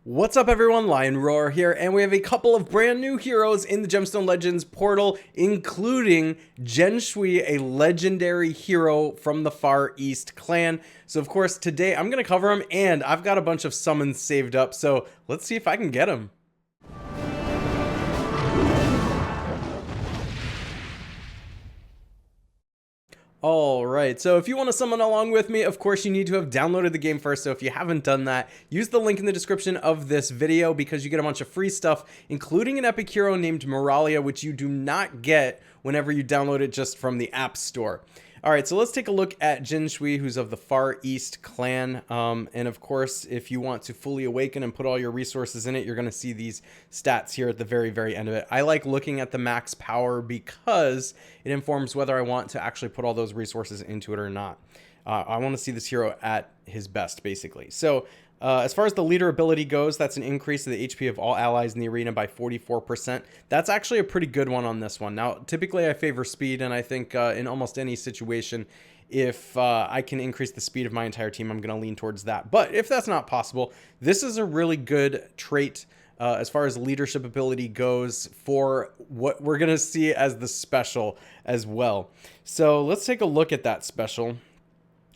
What's up everyone, Lion Roar here, and we have a couple of brand new heroes in the Gemstone Legends portal, including Jinshui, a legendary hero from the Far East clan. So of course today I'm going to cover him, and I've got a bunch of summons saved up, so let's see if I can get him. Alright, so if you want to summon along with me, of course you need to have downloaded the game first, so if you haven't done that, use the link in the description of this video because you get a bunch of free stuff, including an epic hero named Moralia, which you do not get whenever you download it just from the App Store. Alright, so let's take a look at Jinshui, who's of the Far East clan, and of course, if you want to fully awaken and put all your resources in it, you're going to see these stats here at the very end of it. I like looking at the max power because it informs whether I want to actually put all those resources into it or not. I want to see this hero at his best, basically. So, as far as the leader ability goes, that's an increase of the HP of all allies in the arena by 44%. That's actually a pretty good one on this one. Now, typically I favor speed, and I think in almost any situation, if I can increase the speed of my entire team, I'm going to lean towards that. But if that's not possible, this is a really good trait as far as leadership ability goes for what we're going to see as the special as well. So let's take a look at that special.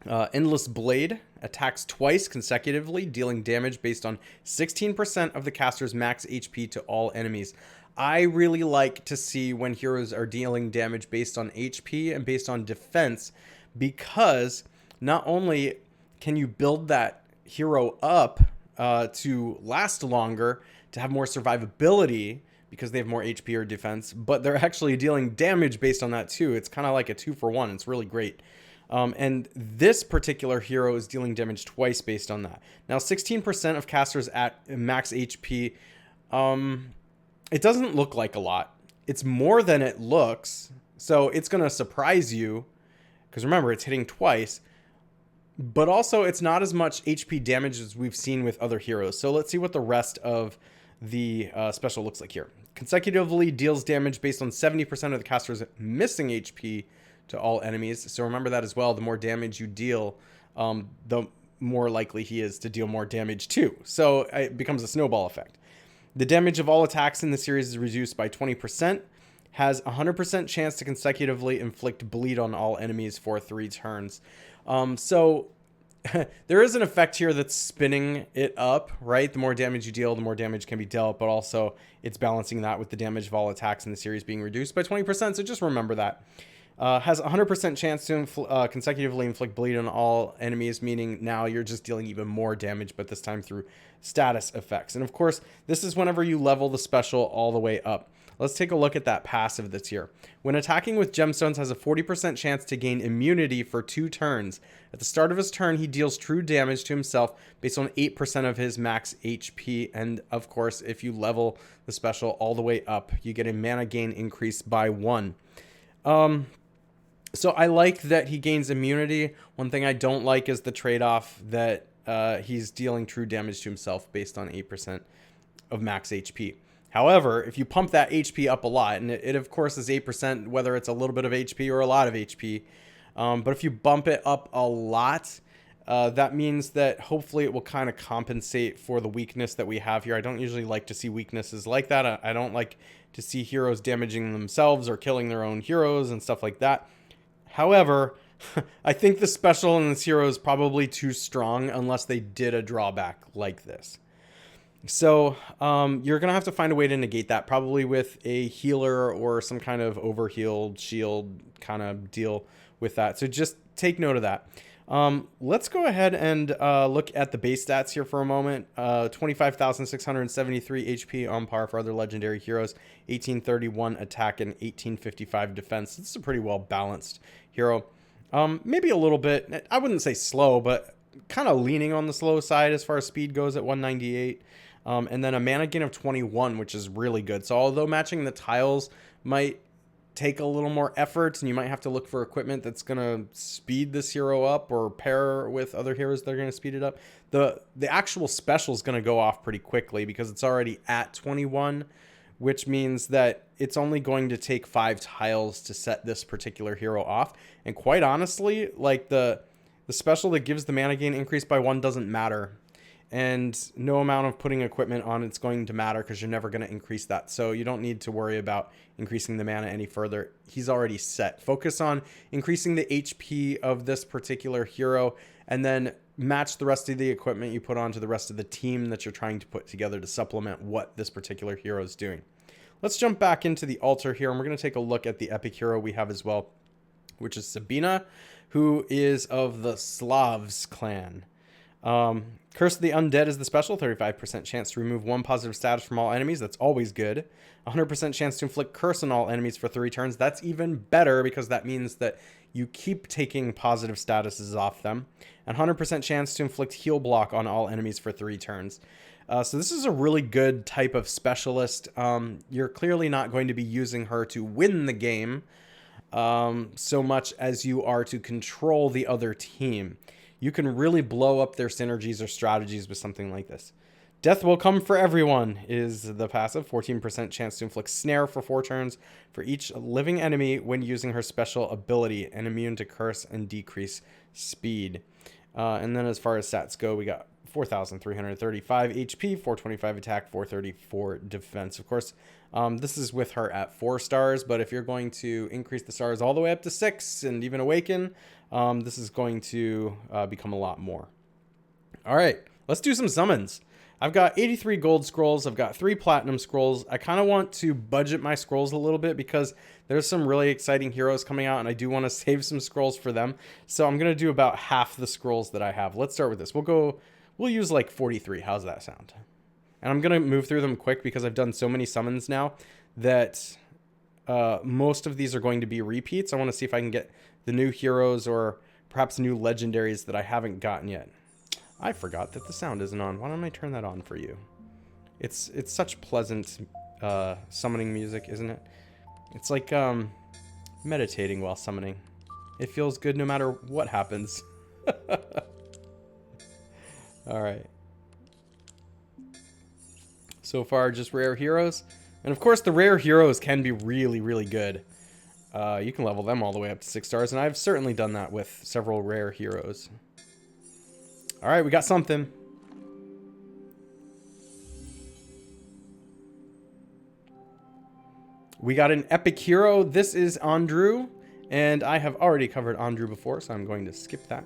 Endless Blade attacks twice consecutively, dealing damage based on 16% of the caster's max HP to all enemies. I really like to see when heroes are dealing damage based on HP and based on defense, because not only can you build that hero up to last longer, to have more survivability because they have more HP or defense, but they're actually dealing damage based on that too. It's kind of like a 2-for-1. It's really great. And this particular hero is dealing damage twice based on that. Now, 16% of casters at max HP, it doesn't look like a lot. It's more than it looks, so it's going to surprise you, because remember, it's hitting twice, but also it's not as much HP damage as we've seen with other heroes. So let's see what the rest of the special looks like here. Consecutively deals damage based on 70% of the caster's missing HP to all enemies. So remember that as well. The more damage you deal, the more likely he is to deal more damage too. So it becomes a snowball effect. The damage of all attacks in the series is reduced by 20%. Has 100% chance to consecutively inflict bleed on all enemies for 3 turns. So there is an effect here that's spinning it up, right? The more damage you deal, the more damage can be dealt, but also it's balancing that with the damage of all attacks in the series being reduced by 20%. So just remember that. Has 100% chance to consecutively inflict bleed on all enemies, meaning now you're just dealing even more damage, but this time through status effects. And of course, this is whenever you level the special all the way up. Let's take a look at that passive that's here. When attacking with gemstones, has a 40% chance to gain immunity for 2 turns. At the start of his turn, he deals true damage to himself based on 8% of his max HP. And of course, if you level the special all the way up, you get a mana gain increase by 1. So I like that he gains immunity. One thing I don't like is the trade-off that he's dealing true damage to himself based on 8% of max HP. However, if you pump that HP up a lot, and it of course is 8%, whether it's a little bit of HP or a lot of HP, but if you bump it up a lot, that means that hopefully it will kind of compensate for the weakness that we have here. I don't usually like to see weaknesses like that. I don't like to see heroes damaging themselves or killing their own heroes and stuff like that. However, I think the special in this hero is probably too strong unless they did a drawback like this. So you're going to have to find a way to negate that, probably with a healer or some kind of overhealed shield kind of deal with that. So just take note of that. Let's go ahead and look at the base stats here for a moment. 25,673 HP on par for other legendary heroes, 1831 attack and 1855 defense. This is a pretty well balanced hero. Maybe a little bit, I wouldn't say slow, but kind of leaning on the slow side as far as speed goes at 198. And then a mana gain of 21, which is really good. So although matching the tiles might take a little more effort, and you might have to look for equipment that's going to speed this hero up or pair with other heroes that are going to speed it up, the actual special is going to go off pretty quickly because it's already at 21, which means that it's only going to take 5 tiles to set this particular hero off. And quite honestly, like the special that gives the mana gain increase by 1 doesn't matter. and no amount of putting equipment on it's going to matter because you're never going to increase that. So you don't need to worry about increasing the mana any further. He's already set. Focus on increasing the HP of this particular hero, and then match the rest of the equipment you put on to the rest of the team that you're trying to put together to supplement what this particular hero is doing. Let's jump back into the altar here, and we're going to take a look at the epic hero we have as well, which is Sabina, who is of the Slavs clan. Curse of the Undead is the special, 35% chance to remove 1 positive status from all enemies. That's always good. 100% chance to inflict curse on all enemies for 3 turns. That's even better because that means that you keep taking positive statuses off them. And 100% chance to inflict heal block on all enemies for 3 turns. So this is a really good type of specialist. You're clearly not going to be using her to win the game so much as you are to control the other team. You can really blow up their synergies or strategies with something like this. Death will come for everyone is the passive. 14% chance to inflict snare for 4 turns for each living enemy when using her special ability, and immune to curse and decrease speed. And then as far as stats go, we got 4,335 HP, 425 attack, 434 defense. Of course, this is with her at 4 stars, but if you're going to increase the stars all the way up to 6 and even awaken, this is going to become a lot more. All right, let's do some summons. I've got 83 gold scrolls. I've got 3 platinum scrolls. I kind of want to budget my scrolls a little bit because there's some really exciting heroes coming out and I do want to save some scrolls for them. So I'm going to do about half the scrolls that I have. Let's start with this. We'll use like 43. How's that sound? And I'm going to move through them quick because I've done so many summons now that most of these are going to be repeats. I want to see if I can get the new heroes or perhaps new legendaries that I haven't gotten yet. I forgot that the sound isn't on. Why don't I turn that on for you? It's such pleasant summoning music, isn't it? It's like meditating while summoning. It feels good no matter what happens. All right. So far, just rare heroes. And of course, the rare heroes can be really, really good. You can level them all the way up to 6 stars, and I've certainly done that with several rare heroes. All right, we got something. We got an epic hero. This is Andrew, and I have already covered Andrew before, so I'm going to skip that.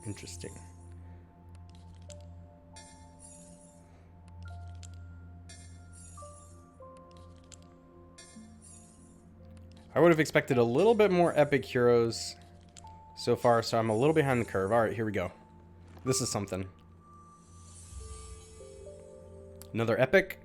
Interesting. I would have expected a little bit more epic heroes so far, so I'm a little behind the curve. All right, here we go. This is something. Another epic.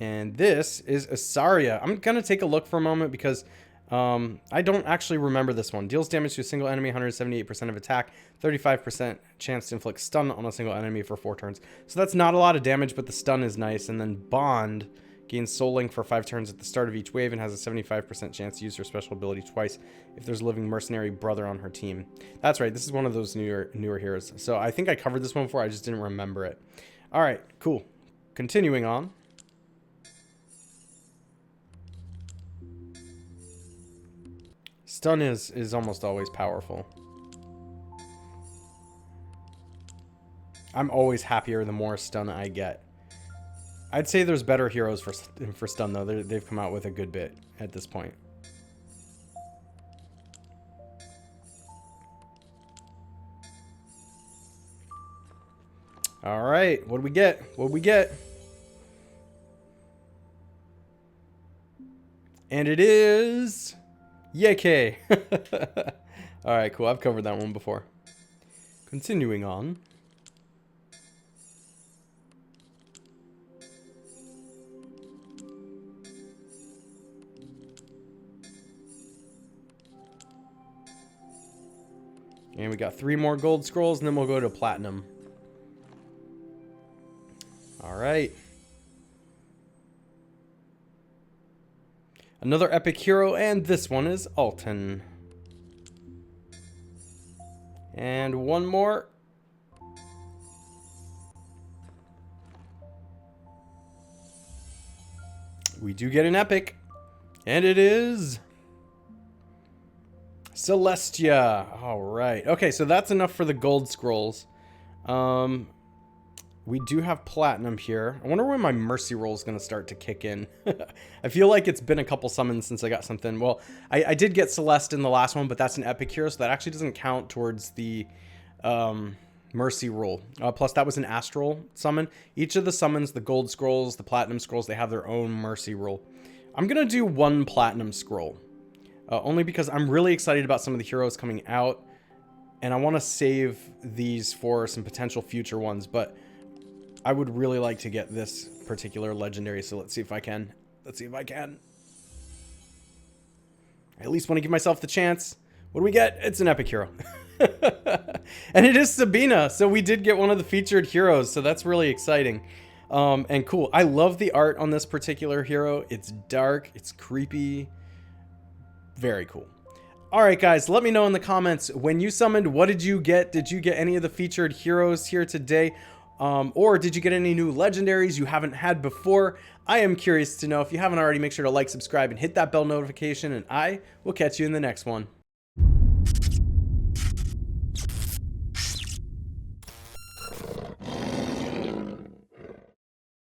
And this is Asaria. I'm going to take a look for a moment because I don't actually remember this one. Deals damage to a single enemy, 178% of attack, 35% chance to inflict stun on a single enemy for 4 turns. So that's not a lot of damage, but the stun is nice. And then Bond gains Soul Link for 5 turns at the start of each wave and has a 75% chance to use her special ability twice if there's a living mercenary brother on her team. That's right, this is one of those newer heroes. So I think I covered this one before, I just didn't remember it. All right, cool. Continuing on. Stun is almost always powerful. I'm always happier the more stun I get. I'd say there's better heroes for stun, though. They've come out with a good bit at this point. All right, what do we get? What do we get? And it is Yeke. All right, cool. I've covered that one before. Continuing on. And we got 3 more gold scrolls, and then we'll go to platinum. All right. Another epic hero, and this one is Alton. And one more. we do get an epic. And it is Celestia. All right. Okay, so that's enough for the gold scrolls. We do have platinum here. I wonder when my mercy roll is going to start to kick in. I feel like it's been a couple summons since I got something. Well, I did get Celeste in the last one, but that's an epic hero, so that actually doesn't count towards the mercy roll. Plus, that was an astral summon. Each of the summons, the gold scrolls, the platinum scrolls, they have their own mercy roll. I'm going to do one platinum scroll. Only because I'm really excited about some of the heroes coming out. And I want to save these for some potential future ones. But I would really like to get this particular legendary. So let's see if I can. Let's see if I can. I at least want to give myself the chance. What do we get? It's an epic hero. And it is Sabina. So we did get one of the featured heroes. So that's really exciting. And cool. I love the art on this particular hero. It's dark. It's creepy. Very cool. All right, guys, let me know in the comments when you summoned, what did you get? Did you get any of the featured heroes here today? Or did you get any new legendaries you haven't had before? I am curious to know. If you haven't already, make sure to like, subscribe, and hit that bell notification, and I will catch you in the next one.